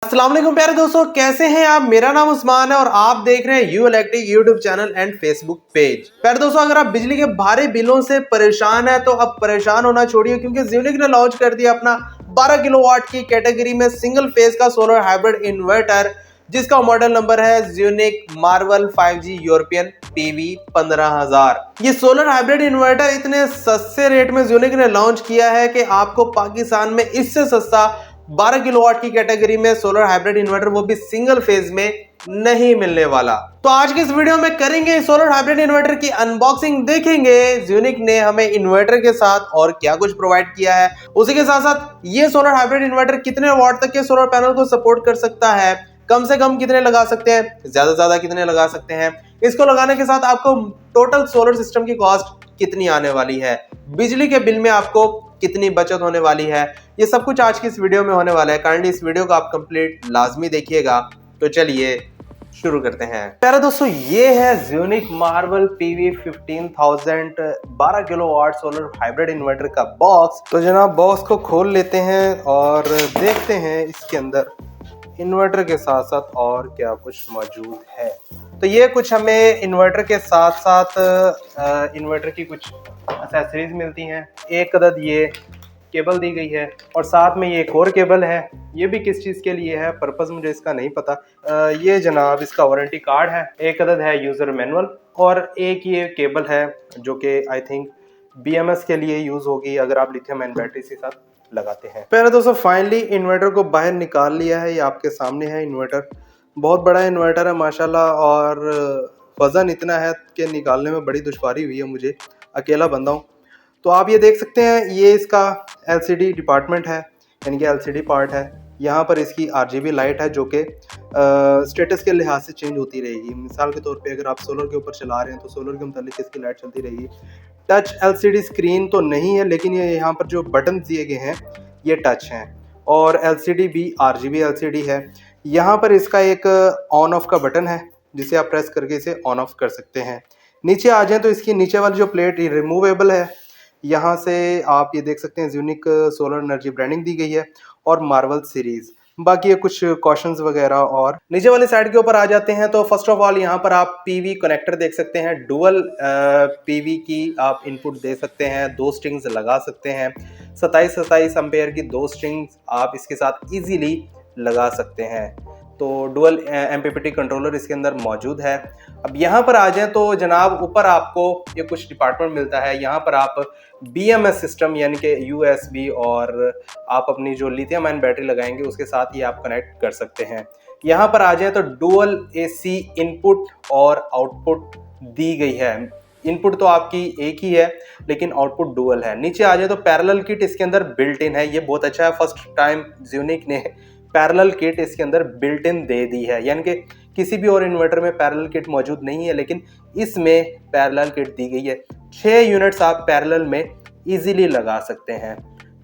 अस्सलाम वालेकुम प्यारे दोस्तों, कैसे हैं आप। मेरा नाम उस्मान है और आप देख रहे हैं you electric YouTube channel and Facebook page. प्यारे दोस्तों, अगर आप बिजली के भारी बिलों से परेशान हैं तो अब परेशान होना छोड़िए, क्योंकि ज़्यूनिक ने लॉन्च कर दिया अपना 12 किलोवाट की कैटेगरी में सिंगल फेज का सोलर हाइब्रिड इन्वर्टर, जिसका मॉडल नंबर है Zunik Marvel 5G European PV 15000। ये सोलर हाइब्रिड इन्वर्टर इतने सस्ते रेट में ज़्यूनिक ने लॉन्च किया है कि आपको पाकिस्तान में इससे सस्ता 12 किलोवाट की कैटेगरी में सोलर हाइब्रिड इन्वर्टर, वो भी सिंगल फेज में, नहीं मिलने वाला। तो आज के इस वीडियो में करेंगे सोलर हाइब्रिड इन्वर्टर की अनबॉक्सिंग, देखेंगे ज़्यूनिक ने हमें इन्वर्टर के साथ और क्या कुछ प्रोवाइड किया है। उसी के साथ साथ ये सोलर हाइब्रिड इन्वर्टर कितने वाट तक के सोलर पैनल को सपोर्ट कर सकता है, कम से कम कितने लगा सकते हैं, ज्यादा से ज्यादा कितने लगा सकते हैं, इसको लगाने के साथ आपको टोटल सोलर सिस्टम की कॉस्ट कितनी आने वाली है, बिजली के बिल में आपको कितनी बचत होने वाली है, ये सब कुछ आज की इस वीडियो में होने वाला है। काइंडली इस वीडियो को आप कंप्लीट लाजमी देखिएगा। तो चलिए शुरू करते हैं। प्यारे दोस्तों, ये है Zunik Marvel PV 15000 12 kilowatt solar hybrid inverter का बॉक्स। तो जनाब, बॉक्स को खोल लेते हैं और देखते हैं इसके अंदर इन्वर्टर के साथ साथ और क्या कुछ मौजूद है। तो ये कुछ हमें इन्वर्टर के साथ साथ इन्वर्टर की कुछ एक्सेसरीज मिलती हैं। एक अदद ये केबल दी गई है और साथ में ये एक और केबल है। ये भी किस चीज़ के लिए है, पर्पज़ मुझे इसका नहीं पता। ये जनाब इसका वारंटी कार्ड है। एक अदद है यूज़र मैनुअल और एक ये केबल है जो कि आई थिंक BMS के लिए यूज़ होगी अगर आप लिथियम आयन बैटरी के साथ लगाते हैं। पहले दोस्तों, फाइनली इन्वर्टर को बाहर निकाल लिया है। ये आपके सामने है इन्वर्टर। बहुत बड़ा इन्वर्टर है माशाल्लाह, और वज़न इतना है कि निकालने में बड़ी दुश्वारी हुई है मुझे, अकेला बंदा हूँ। तो आप ये देख सकते हैं, ये इसका LCD डिपार्टमेंट है, यानी कि LCD पार्ट है। यहाँ पर इसकी RGB लाइट है जो कि स्टेटस के लिहाज से चेंज होती रहेगी। मिसाल के तौर पे अगर आप सोलर के ऊपर चला रहे हैं तो सोलर के मुतालिक इसकी लाइट चलती रहेगी। टच LCD स्क्रीन तो नहीं है, लेकिन ये यहाँ पर जो बटन दिए गए हैं ये टच हैं, और LCD भी RGB LCD है। यहाँ पर इसका एक ऑन ऑफ का बटन है जिसे आप प्रेस करके इसे ऑन ऑफ कर सकते हैं। नीचे आ जाएं तो इसकी नीचे वाली जो प्लेट रिमूवेबल है। यहाँ से आप ये देख सकते हैं ज़्यूनिक सोलर एनर्जी ब्रांडिंग दी गई है और मार्वल सीरीज। बाकी ये कुछ कॉशंस वगैरह। और नीचे वाली साइड के ऊपर आ जाते हैं तो फर्स्ट ऑफ ऑल यहाँ पर आप PV कनेक्टर देख सकते हैं। डुअल PV की आप इनपुट दे सकते हैं, 2 स्ट्रिंग्स लगा सकते हैं। 27 एम्पेयर की 2 स्ट्रिंग्स आप इसके साथ इजीली लगा सकते हैं। तो डुअल MPPT कंट्रोलर इसके अंदर मौजूद है। अब यहाँ पर आ जाएं तो जनाब, ऊपर आपको ये कुछ डिपार्टमेंट मिलता है। यहाँ पर आप BMS सिस्टम यानी कि USB और आप अपनी जो लिथियम आयन बैटरी लगाएंगे उसके साथ ये आप कनेक्ट कर सकते हैं। यहाँ पर आ जाएं तो डुअल AC इनपुट और आउटपुट दी गई है। इनपुट तो आपकी एक ही है लेकिन आउटपुट डुअल है। नीचे आ जाए तो पैरेलल किट इसके अंदर बिल्ट इन है। ये बहुत अच्छा है, फर्स्ट टाइम ज़्यूनिक ने पैरेलल किट इसके अंदर बिल्ट इन दे दी है, यानी कि किसी भी और इन्वर्टर में पैरेलल किट मौजूद नहीं है लेकिन इसमें पैरेलल किट दी गई है। 6 यूनिट्स आप पैरेलल में इजीली लगा सकते हैं।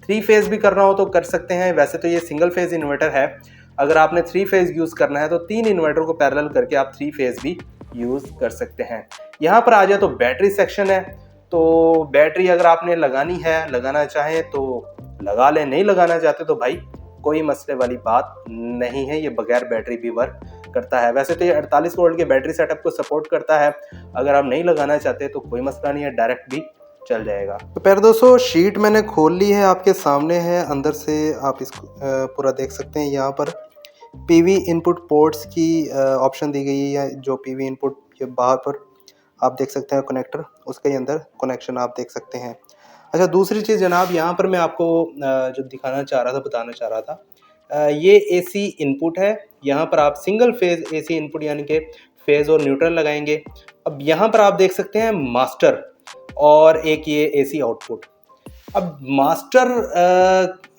3 फेज भी करना हो तो कर सकते हैं। वैसे तो ये सिंगल फेज इन्वर्टर है, अगर आपने 3 फेज यूज़ करना है तो 3 इन्वर्टर को पैरेलल करके आप 3 फेज भी यूज़ कर सकते हैं। यहाँ पर आ जाए तो बैटरी सेक्शन है। तो बैटरी अगर आपने लगानी है, लगाना चाहें तो लगा लें, नहीं लगाना चाहते तो भाई कोई मसले वाली बात नहीं है, ये बगैर बैटरी भी वर्क करता है। वैसे तो ये 48 वोल्ट के बैटरी सेटअप को सपोर्ट करता है। अगर आप नहीं लगाना चाहते तो कोई मसला नहीं है, डायरेक्ट भी चल जाएगा। तो प्यारे दोस्तों, शीट मैंने खोल ली है, आपके सामने है। अंदर से आप इसको पूरा देख सकते हैं। यहाँ पर PV इनपुट पोर्ट्स की ऑप्शन दी गई है। जो PV इनपुट के बाहर पर आप देख सकते हैं कनेक्टर, उसके अंदर कनेक्शन आप देख सकते हैं। अच्छा, दूसरी चीज़ जनाब, यहाँ पर मैं आपको जो दिखाना चाह रहा था, बताना चाह रहा था, ये AC इनपुट है। यहाँ पर आप सिंगल फेज AC इनपुट यानी कि फेज और न्यूट्रल लगाएंगे। अब यहाँ पर आप देख सकते हैं मास्टर और एक ये AC आउटपुट। अब मास्टर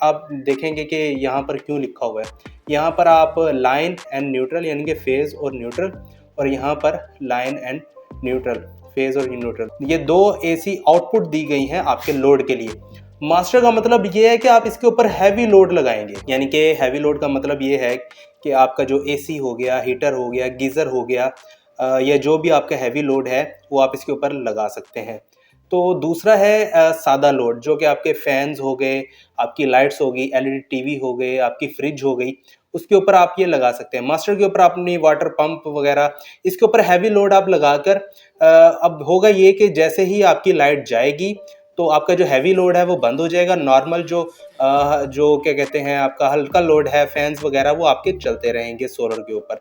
आप देखेंगे कि यहाँ पर क्यों लिखा हुआ है। यहाँ पर आप लाइन एंड न्यूट्रल यानी कि फेज और न्यूट्रल, और यहाँ पर लाइन एंड न्यूट्रल, फेज और न्यूट्रल, ये 2 AC आउटपुट दी गई हैं आपके लोड के लिए। मास्टर का मतलब ये है कि आप इसके ऊपर हैवी लोड लगाएंगे, यानी कि हैवी लोड का मतलब ये है कि आपका जो AC हो गया, हीटर हो गया, गीज़र हो गया, या जो भी आपका हैवी लोड है वो आप इसके ऊपर लगा सकते हैं। तो दूसरा है सादा लोड, जो कि आपके फैंस हो गए, आपकी लाइट्स होगी, LED TV हो गए, आपकी फ्रिज हो गई, उसके ऊपर आप ये लगा सकते हैं। मास्टर के ऊपर अपनी वाटर पंप वगैरह, इसके ऊपर हैवी लोड आप लगाकर अब होगा ये कि जैसे ही आपकी लाइट जाएगी तो आपका जो हैवी लोड है वो बंद हो जाएगा। नॉर्मल जो क्या कहते हैं आपका हल्का लोड है, फैंस वगैरह, वो आपके चलते रहेंगे सोलर के ऊपर।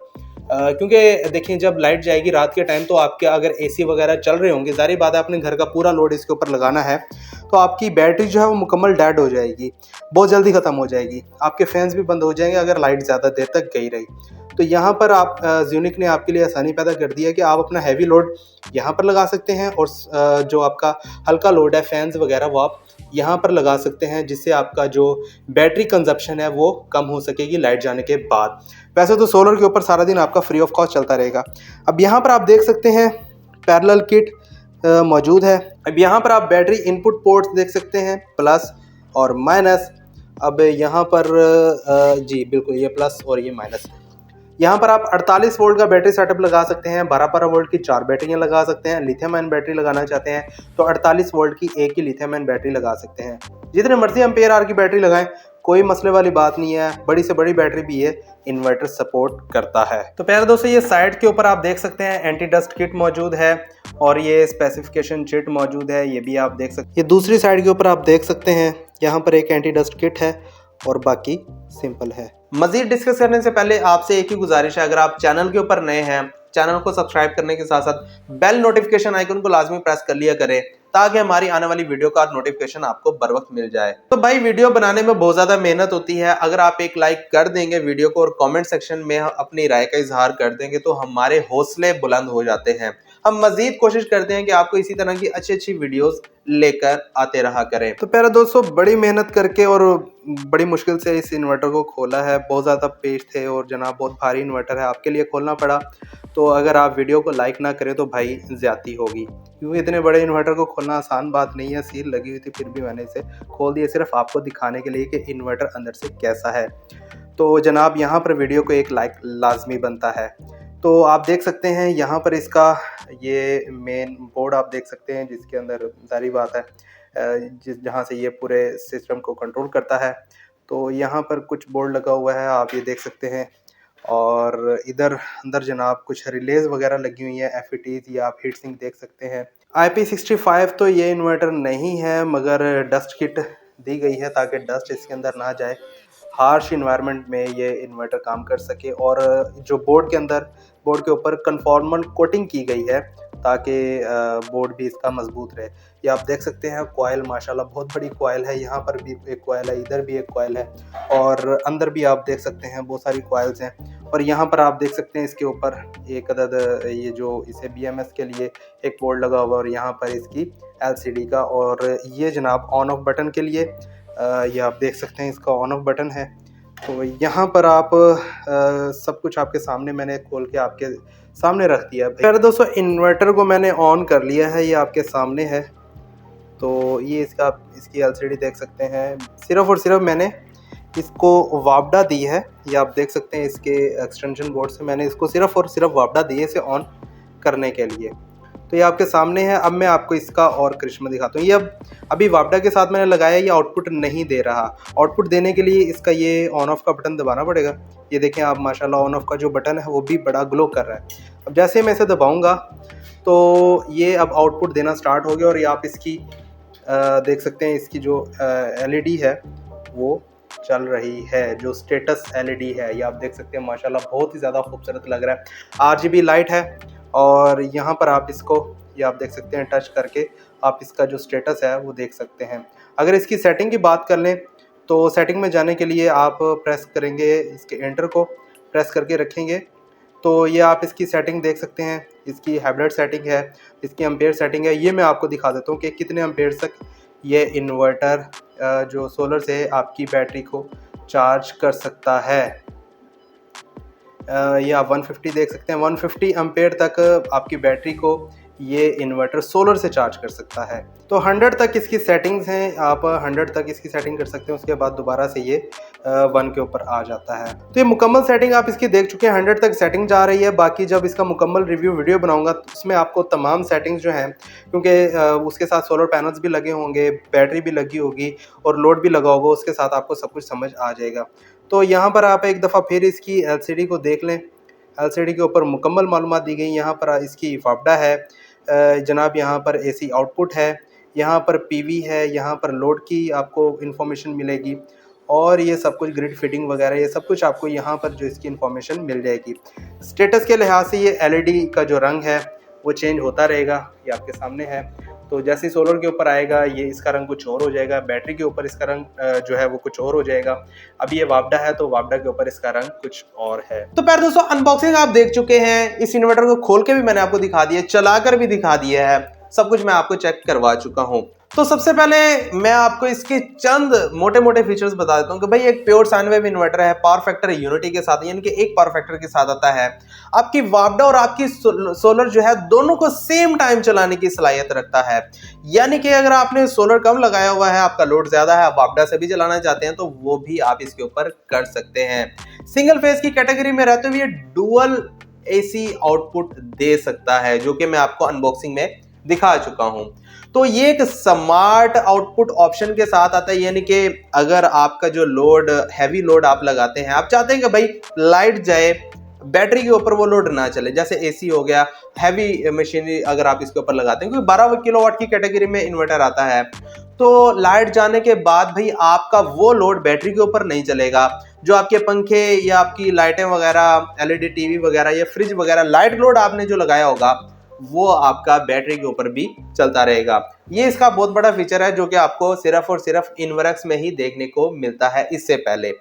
क्योंकि देखिए जब लाइट जाएगी रात के टाइम तो आपके अगर एसी वगैरह चल रहे होंगे, ज़ाहिर बात है अपने घर का पूरा लोड इसके ऊपर लगाना है, तो आपकी बैटरी जो है वो मुकम्मल डेड हो जाएगी, बहुत जल्दी ख़त्म हो जाएगी। आपके फैंस भी बंद हो जाएंगे अगर लाइट ज़्यादा देर तक गई रही। तो यहाँ पर आप ज़्यूनिक ने आपके लिए आसानी पैदा कर दी है कि आप अपना हैवी लोड यहाँ पर लगा सकते हैं और जो आपका हल्का लोड है, फैंस वगैरह, वो आप यहाँ पर लगा सकते हैं, जिससे आपका जो बैटरी कंजप्शन है वो कम हो सकेगी लाइट जाने के बाद। वैसे तो सोलर के ऊपर सारा दिन आपका फ्री ऑफ कॉस्ट चलता रहेगा। अब यहाँ पर आप देख सकते हैं पैरेलल किट मौजूद है। अब यहाँ पर आप बैटरी इनपुट पोर्ट्स देख सकते हैं, प्लस और माइनस। अब यहाँ पर जी बिल्कुल ये प्लस और ये माइनस। यहाँ पर आप 48 वोल्ट का बैटरी सेटअप लगा सकते हैं, 12-12 वोल्ट की 4 बैटरियाँ लगा सकते हैं। लिथियम आयन बैटरी लगाना चाहते हैं तो 48 वोल्ट की एक ही लिथियम आयन बैटरी लगा सकते हैं। जितने मर्जी एम्पेयर आवर की बैटरी लगाएं, कोई मसले वाली बात नहीं है। बड़ी से बड़ी बैटरी भी ये इन्वर्टर सपोर्ट करता है। तो प्यारे दोस्तों, ये साइड के ऊपर आप देख सकते हैं एंटी डस्ट किट मौजूद है और ये स्पेसिफिकेशन शीट मौजूद है, ये भी आप देख सकते हैं। ये दूसरी साइड के ऊपर आप देख सकते हैं, यहाँ पर एक एंटी डस्ट किट है और बाकी सिंपल है। मजीद डिस्कस करने से पहले आपसे एक ही गुजारिश है, अगर आप चैनल के ऊपर नए हैं, चैनल को सब्सक्राइब करने के साथ साथ बेल नोटिफिकेशन आइकन को लाजमी प्रेस कर लिया करें ताकि हमारी आने वाली वीडियो का नोटिफिकेशन आपको बर वक्त मिल जाए। तो भाई वीडियो बनाने में बहुत ज्यादा मेहनत होती है, अगर आप एक लाइक कर देंगे वीडियो को और कमेंट सेक्शन में अपनी राय का इजहार कर देंगे तो हमारे हौसले बुलंद हो जाते हैं। हम मजीद कोशिश करते हैं कि आपको इसी तरह की अच्छी अच्छी वीडियोस लेकर आते रहा करें। तो प्यारे दोस्तों, बड़ी मेहनत करके और बड़ी मुश्किल से इस इन्वर्टर को खोला है। बहुत ज़्यादा पेज थे और जनाब बहुत भारी इन्वर्टर है, आपके लिए खोलना पड़ा। तो अगर आप वीडियो को लाइक ना करें तो भाई ज़्यादती होगी, क्योंकि इतने बड़े इन्वर्टर को खोलना आसान बात नहीं है। सील लगी हुई थी फिर भी मैंने इसे खोल दिया, सिर्फ आपको दिखाने के लिए कि इन्वर्टर अंदर से कैसा है। तो जनाब यहाँ पर वीडियो को एक लाइक लाजमी बनता है। तो आप देख सकते हैं यहाँ पर इसका ये मेन बोर्ड आप देख सकते हैं, जिसके अंदर जारी बात है जहाँ से ये पूरे सिस्टम को कंट्रोल करता है। तो यहाँ पर कुछ बोर्ड लगा हुआ है, आप ये देख सकते हैं। और इधर अंदर जनाब कुछ रिलेज वगैरह लगी हुई है, FETs, या आप हीट सिंक देख सकते हैं। IP65 तो ये इन्वर्टर नहीं है, मगर डस्ट किट दी गई है ताकि डस्ट इसके अंदर ना जाए, हार्श इन्वायरमेंट में ये इन्वर्टर काम कर सके। और जो बोर्ड के ऊपर कन्फॉर्मल कोटिंग की गई है ताकि बोर्ड भी इसका मजबूत रहे। ये आप देख सकते हैं कॉइल, माशाल्लाह बहुत बड़ी कॉइल है। यहाँ पर भी एक कॉइल है, इधर भी एक कॉइल है और अंदर भी आप देख सकते हैं बहुत सारी कॉइल्स हैं। और यहाँ पर आप देख सकते हैं इसके ऊपर एक अदद ये जो इसे BMS के लिए एक बोर्ड लगा हुआ है और यहाँ पर इसकी LCD का। और ये जनाब ऑन ऑफ बटन के लिए ये आप देख सकते हैं इसका ऑन ऑफ बटन है। तो यहाँ पर आप सब कुछ आपके सामने मैंने खोल के आपके सामने रख दिया। पहले दोस्तों इन्वर्टर को मैंने ऑन कर लिया है, ये आपके सामने है। तो ये इसकी LCD देख सकते हैं। सिर्फ और सिर्फ मैंने इसको वापडा दी है, ये आप देख सकते हैं इसके एक्सटेंशन बोर्ड से मैंने इसको सिर्फ और सिर्फ वापडा दी है इसे ऑन करने के लिए। तो ये आपके सामने है। अब मैं आपको इसका और करिश्मा दिखाता हूँ। ये अभी वापडा के साथ मैंने लगाया, ये आउटपुट नहीं दे रहा। आउटपुट देने के लिए इसका ये ऑन ऑफ का बटन दबाना पड़ेगा। ये देखें आप, माशाल्लाह ऑन ऑफ का जो बटन है वो भी बड़ा ग्लो कर रहा है। अब जैसे मैं इसे दबाऊंगा तो ये अब आउटपुट देना स्टार्ट हो गया। और ये आप इसकी देख सकते हैं इसकी जो LED है वो चल रही है, जो स्टेटस LED है, ये आप देख सकते हैं माशाल्लाह बहुत ही ज़्यादा खूबसूरत लग रहा है। RGB लाइट है और यहाँ पर आप इसको ये आप देख सकते हैं टच करके आप इसका जो स्टेटस है वो देख सकते हैं। अगर इसकी सेटिंग की बात कर लें तो सेटिंग में जाने के लिए आप प्रेस करेंगे, इसके एंटर को प्रेस करके रखेंगे तो ये आप इसकी सेटिंग देख सकते हैं। इसकी हाइब्रिड सेटिंग है, इसकी एम्पेयर सेटिंग है। ये मैं आपको दिखा देता हूँ कि कितने एम्पेयर तक ये इन्वर्टर जो सोलर से आपकी बैटरी को चार्ज कर सकता है। ये आप 150 देख सकते हैं, 150 एम्पेयर तक आपकी बैटरी को ये इन्वर्टर सोलर से चार्ज कर सकता है। तो 100 तक इसकी सेटिंग्स हैं, आप 100 तक इसकी सेटिंग कर सकते हैं। उसके बाद दोबारा से ये 1 के ऊपर आ जाता है। तो ये मुकम्मल सेटिंग आप इसकी देख चुके हैं, 100 तक सेटिंग जा रही है। बाकी जब इसका मुकम्मल रिव्यू वीडियो बनाऊंगा तो उसमें आपको तमाम सेटिंग्स जो हैं, क्योंकि उसके साथ सोलर पैनल्स भी लगे होंगे, बैटरी भी लगी होगी और लोड भी लगा होगा, उसके साथ आपको सब कुछ समझ आ जाएगा। तो यहाँ पर आप एक दफ़ा फिर इसकी एलसीडी को देख लें। एलसीडी के ऊपर मुकम्मल मालूमात दी गई। यहाँ पर इसकी फाफ्डा है जनाब, यहाँ पर एसी आउटपुट है, यहाँ पर पीवी है, यहाँ पर लोड की आपको इन्फॉर्मेशन मिलेगी और ये सब कुछ ग्रिड फिटिंग वगैरह ये सब कुछ आपको यहाँ पर जो इसकी इन्फॉर्मेशन मिल जाएगी। स्टेटस के लिहाज से ये एलईडी का जो रंग है वो चेंज होता रहेगा, ये आपके सामने है। तो जैसे सोलर के ऊपर आएगा ये इसका रंग कुछ और हो जाएगा, बैटरी के ऊपर इसका रंग जो है वो कुछ और हो जाएगा। अब ये वापडा है तो वापडा के ऊपर इसका रंग कुछ और है। तो प्यारे दोस्तों, अनबॉक्सिंग आप देख चुके हैं। इस इन्वर्टर को खोल के भी मैंने आपको दिखा दिया, चलाकर भी दिखा दिया है, सब कुछ मैं आपको चेक करवा चुका हूं। तो सबसे पहले मैं आपको इसके चंद मोटे मोटे फीचर्स बता देता हूं कि भाई एक प्योर साइन वेव इन्वर्टर है, पावर फैक्टर यूनिटी के साथ, यानी कि एक पावर फैक्टर के साथ आता है। आपकी वापडा और आपकी सोलर जो है दोनों को सेम टाइम चलाने की सलाहियत रखता है। यानी कि अगर आपने सोलर कम लगाया हुआ है, आपका लोड ज्यादा है, आप वापडा से भी चलाना चाहते हैं तो वो भी आप इसके ऊपर कर सकते हैं। सिंगल फेज की कैटेगरी में रहते हुए डुअल एसी आउटपुट दे सकता है, जो कि मैं आपको अनबॉक्सिंग में दिखा चुका हूं। तो ये एक स्मार्ट आउटपुट ऑप्शन के साथ आता है, यानी कि अगर आपका जो लोड हैवी लोड आप लगाते हैं, आप चाहते हैं कि भाई लाइट जाए, बैटरी के ऊपर वो लोड ना चले, जैसे एसी हो गया, हैवी मशीनरी अगर आप इसके ऊपर लगाते हैं, क्योंकि 12 किलोवाट की कैटेगरी में इन्वर्टर आता है, तो लाइट जाने के बाद भाई आपका वो लोड बैटरी के ऊपर नहीं चलेगा। जो आपके पंखे या आपकी लाइटें वगैरह, एलईडी टीवी वगैरह या फ्रिज वगैरह लाइट लोड आपने जो लगाया होगा वो आपका बैटरी के ऊपर भी चलता रहेगा। ये इसका बहुत बड़ा फीचर है जो कि आपको सिर्फ और सिर्फ इन्वर्क्स में ही देखने को मिलता है इससे पहले।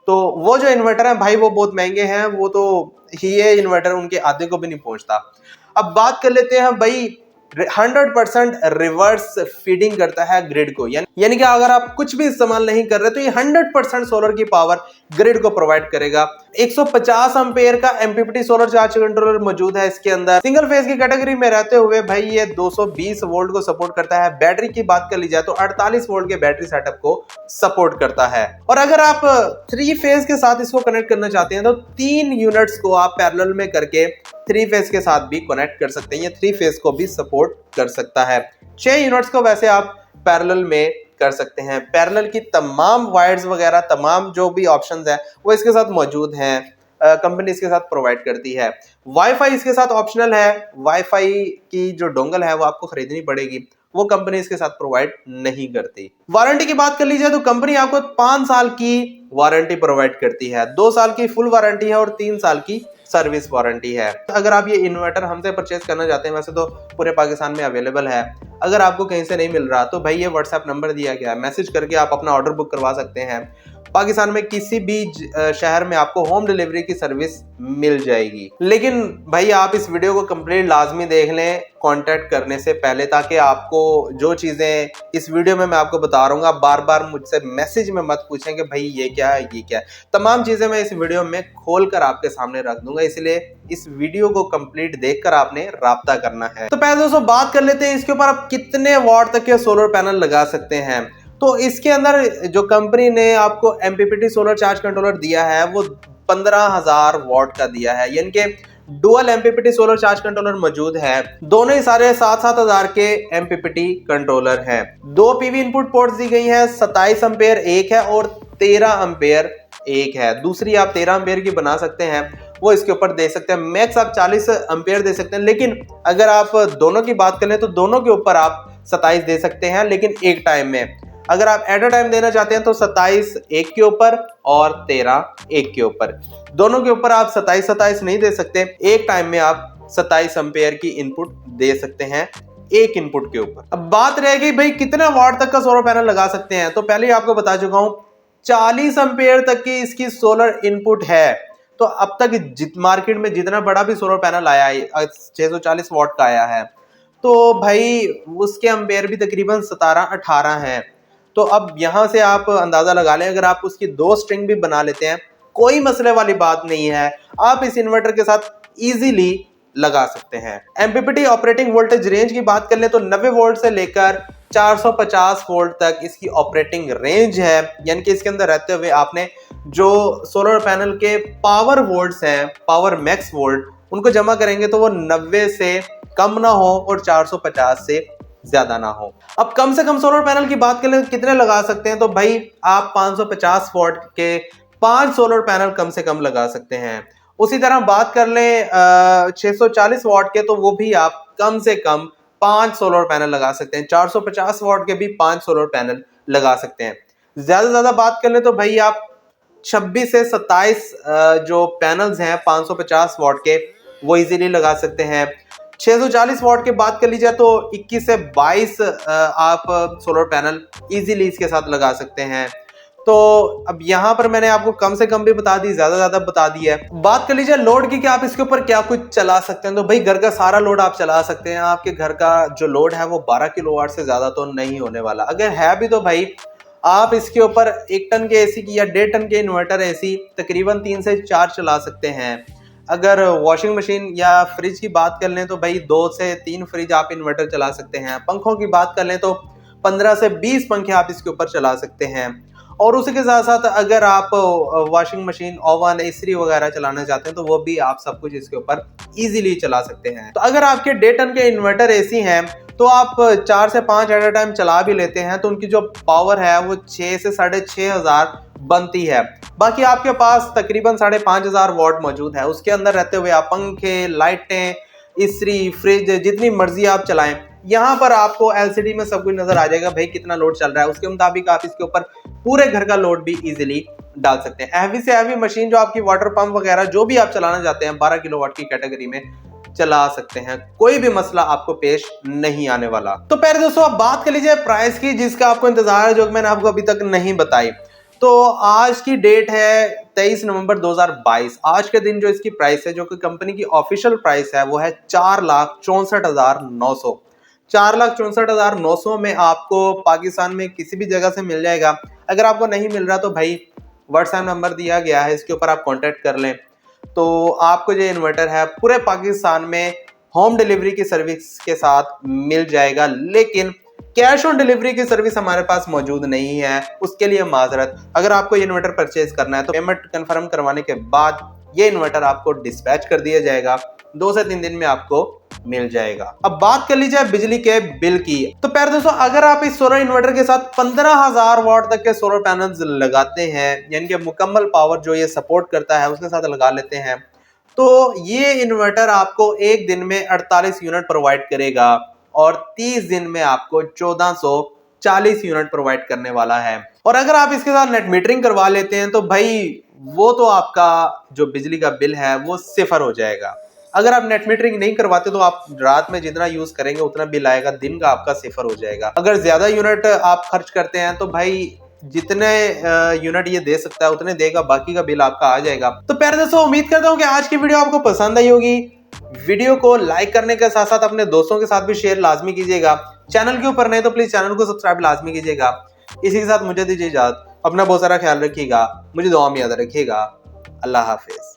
तो वो जो इन्वर्टर है भाई वो बहुत महंगे हैं, वो तो ये इन्वर्टर उनके आधे को भी नहीं पहुंचता। अब बात कर लेते हैं भाई 100% रिवर्स फीडिंग करता है ग्रिड को, यानी कि अगर आप कुछ भी इस्तेमाल नहीं कर रहे तो ये 100% सोलर की पावर ग्रिड को प्रोवाइड करेगा। 150 एम्पेयर का एमपीपीटी सोलर चार्ज कंट्रोलर मौजूद है इसके अंदर। सिंगल फेज की कैटेगरी में रहते हुए भाई ये 220 वोल्ट को सपोर्ट करता है। बैटरी की बात कर ली जाए तो 48 वोल्ट के बैटरी सेटअप को सपोर्ट करता है। और अगर आप 3 फेज के साथ इसको कनेक्ट करना चाहते हैं तो 3 यूनिट्स को आप पैरेलल में करके 3 फेज के साथ भी कनेक्ट कर सकते हैं। ये 3 फेज को भी सपोर्ट कर सकता है। 6 यूनिट्स को वैसे आप पैरेलल में कर सकते हैं। पैरेलल की तमाम वायर्स वगैरह, तमाम जो भी ऑप्शंस है वो इसके साथ मौजूद हैं। कंपनी इसके साथ प्रोवाइड करती है। वाईफाई इसके साथ ऑप्शनल है। वाईफाई की जो डोंगल है वो आपको खरीदनी पड़ेगी, वो कंपनी इसके साथ प्रोवाइड नहीं करती। वारंटी की बात कर लीजिए तो कंपनी आपको 5 साल की वारंटी प्रोवाइड करती है। 2 साल की फुल वारंटी है और 3 साल की सर्विस वारंटी है। अगर आप ये इन्वर्टर हमसे परचेज करना चाहते हैं, वैसे तो पूरे पाकिस्तान में अवेलेबल है, अगर आपको कहीं से नहीं मिल रहा तो भाई ये व्हाट्सएप नंबर दिया गया है, मैसेज करके आप अपना ऑर्डर बुक करवा सकते हैं। पाकिस्तान में किसी भी शहर में आपको होम डिलीवरी की सर्विस मिल जाएगी। लेकिन भाई आप इस वीडियो को कंप्लीट लाजमी देख लें कांटेक्ट करने से पहले, ताकि आपको जो चीजें इस वीडियो में मैं आपको बता रहा हूँ आप बार बार मुझसे मैसेज में मत पूछें कि भाई ये क्या है ये क्या है। तमाम चीजें मैं इस वीडियो में खोल कर आपके सामने रख दूंगा, इसलिए इस वीडियो को कंप्लीट देखकर आपने राब्ता करना है। तो पहले दोस्तों बात कर लेते हैं इसके ऊपर आप कितने वॉट तक के सोलर पैनल लगा सकते हैं। तो इसके अंदर जो कंपनी ने आपको एमपीपीटी सोलर चार्ज कंट्रोलर दिया है वो 15,000 वॉट का दिया है, यानी कि dual MPPT solar charge controller मौजूद है। दोनों ही सारे 7,000 के एमपीपीटी कंट्रोलर हैं। 2 पीवी इनपुट पोर्ट्स दी गई हैं, 27 एम्पेयर एक है और 13 एम्पेयर एक है। दूसरी आप 13 एम्पेयर की बना सकते हैं, वो इसके ऊपर दे सकते हैं। मैक्स आप 40 एम्पेयर दे सकते हैं, लेकिन अगर आप दोनों की बात करें तो दोनों के ऊपर आप 27 दे सकते हैं, लेकिन एक टाइम में। अगर आप एट अ टाइम देना चाहते हैं तो 27 एक के ऊपर और 13 एक के ऊपर। दोनों के ऊपर आप 27 नहीं दे सकते, एक टाइम में आप 27 एम्पेयर की इनपुट दे सकते हैं एक इनपुट के ऊपर। अब बात रह गई भाई कितने वाट तक का सोलर पैनल लगा सकते हैं, तो पहले ही आपको बता चुका हूं 40 एम्पेयर तक की इसकी सोलर इनपुट है। तो अब तक मार्केट में जितना बड़ा भी सोलर पैनल आया है 640 वाट का आया है, तो भाई उसके एम्पेयर भी तकरीबन 17-18 हैं। तो अब यहां से आप अंदाजा लगा लें, अगर आप उसकी 2 स्ट्रिंग भी बना लेते हैं कोई मसले वाली बात नहीं है, आप इस इन्वर्टर के साथ इजीली लगा सकते हैं। एमपीपीटी ऑपरेटिंग वोल्टेज रेंज की बात कर लें तो 90 वोल्ट से लेकर 450 वोल्ट तक इसकी ऑपरेटिंग रेंज है, यानी कि इसके अंदर रहते हुए आपने जो सोलर पैनल के पावर वोल्ट्स हैं, पावर मैक्स वोल्ट, उनको जमा करेंगे तो वो 90 से कम ना हो और 450 से ज्यादा ना हो। अब कम से कम सोलर पैनल की बात करें कितने लगा सकते हैं, तो भाई आप 550 वॉट के 5 सोलर पैनल कम से कम लगा सकते हैं। उसी तरह बात कर लें 640 वाट के, तो वो भी आप कम से कम 5 सोलर पैनल लगा सकते हैं। 450 वाट के भी 5 सोलर पैनल लगा सकते हैं। ज्यादा से ज्यादा बात कर लें तो भाई आप 26 से 27 जो पैनल्स हैं 550 वाट के, वो इजीली लगा सकते हैं। 640 वाट के बात कर लीजिए तो 21 से 22 आप सोलर पैनल इजीली इसके साथ लगा सकते हैं। तो अब यहाँ पर मैंने आपको कम से कम भी बता दी, ज्यादा बता दी है। बात कर लीजिए लोड की कि आप इसके ऊपर क्या कुछ चला सकते हैं, तो भाई घर का सारा लोड आप चला सकते हैं। आपके घर का जो लोड है वो 12 किलोवाट से ज्यादा तो नहीं होने वाला। अगर है भी तो भाई आप इसके ऊपर 1 टन के एसी की या 1.5 टन के इन्वर्टर एसी तकरीबन 3 से 4 चला सकते हैं। अगर वॉशिंग मशीन या फ्रिज की बात कर लें तो भाई 2 से 3 फ्रिज आप इन्वर्टर चला सकते हैं। पंखों की बात कर लें तो 15 से 20 पंखे आप इसके ऊपर चला सकते हैं। और उसी के साथ साथ अगर आप वॉशिंग मशीन, ओवन, इस्त्री वगैरह चलाना चाहते हैं तो वो भी आप सब कुछ इसके ऊपर इजीली चला सकते हैं। तो अगर आपके 1.5 टन के इन्वर्टर एसी हैं तो आप 4 से 5 एट अ टाइम चला भी लेते हैं, तो उनकी जो पावर है वो 6 से 6,500 बनती है। बाकी आपके पास तकरीबन 5,500 वाट मौजूद है। उसके अंदर रहते हुए आप पंखे, लाइटें, इस्त्री, फ्रिज जितनी मर्जी आप चलाएं। यहाँ पर आपको एलसीडी में सब कुछ नजर आ जाएगा भाई कितना लोड चल रहा है। उसके मुताबिक आप इसके ऊपर पूरे घर का लोड भी इजीली डाल सकते हैं। हैवी से हैवी मशीन जो आपकी वाटर पंप वगैरह जो भी आप चलाना चाहते हैं 12 किलोवाट की कैटेगरी में चला सकते हैं। कोई भी मसला आपको पेश नहीं आने वाला। तो पहले दोस्तों आप बात कर लीजिए प्राइस की, जिसका आपको इंतजार है, जो मैंने आपको अभी तक नहीं बताई। तो आज की डेट है 23 नवंबर 2022। आज के दिन जो इसकी प्राइस है, जो कि कंपनी की ऑफिशियल प्राइस है, वो है 4,64,900। 4,64,900 में आपको पाकिस्तान में किसी भी जगह से मिल जाएगा। अगर आपको नहीं मिल रहा तो भाई व्हाट्सएप नंबर दिया गया है, इसके ऊपर आप कांटेक्ट कर लें। तो आपको जो इन्वर्टर है पूरे पाकिस्तान में होम डिलीवरी की सर्विस के साथ मिल जाएगा, लेकिन कैश ऑन डिलीवरी की सर्विस हमारे पास मौजूद नहीं है। उसके लिए माजरत। अगर आपको ये इन्वर्टर परचेज करना है तो पेमेंट कंफर्म करवाने के बाद ये इन्वर्टर आपको डिस्पैच कर दिया जाएगा। 2 से 3 दिन में आपको मिल जाएगा। अब बात कर लीजिए बिजली के बिल की। तो पहले दोस्तों अगर आप इस सोलर इन्वर्टर के साथ 15,000 वाट तक के सोलर पैनल्स लगाते हैं, यानी कि मुकम्मल पावर जो ये सपोर्ट करता है उसके साथ लगा लेते हैं, तो ये इन्वर्टर आपको एक दिन में 48 यूनिट प्रोवाइड करेगा और 30 दिन में आपको 1440 यूनिट प्रोवाइड करने वाला है। और अगर आप इसके साथ नेट मीटरिंग करवा लेते हैं तो भाई वो तो आपका जो बिजली का बिल है वो 0 हो जाएगा। अगर आप नेट मीटरिंग नहीं करवाते तो आप रात में जितना यूज करेंगे उतना बिल आएगा, दिन का आपका 0 हो जाएगा। अगर ज्यादा यूनिट आप खर्च करते हैं तो भाई जितने यूनिट ये दे सकता है उतने देगा, बाकी का बिल आपका आ जाएगा। तो प्यारे दोस्तों उम्मीद करता हूँ कि आज की वीडियो आपको पसंद आई होगी। वीडियो को लाइक करने के साथ साथ अपने दोस्तों के साथ भी शेयर लाजमी कीजिएगा। चैनल के ऊपर नहीं तो प्लीज चैनल को सब्सक्राइब लाजमी कीजिएगा। इसी के साथ मुझे दीजिए इजाजत। अपना बहुत सारा ख्याल रखिएगा, मुझे दुआ में याद रखिएगा। अल्लाह हाफिज।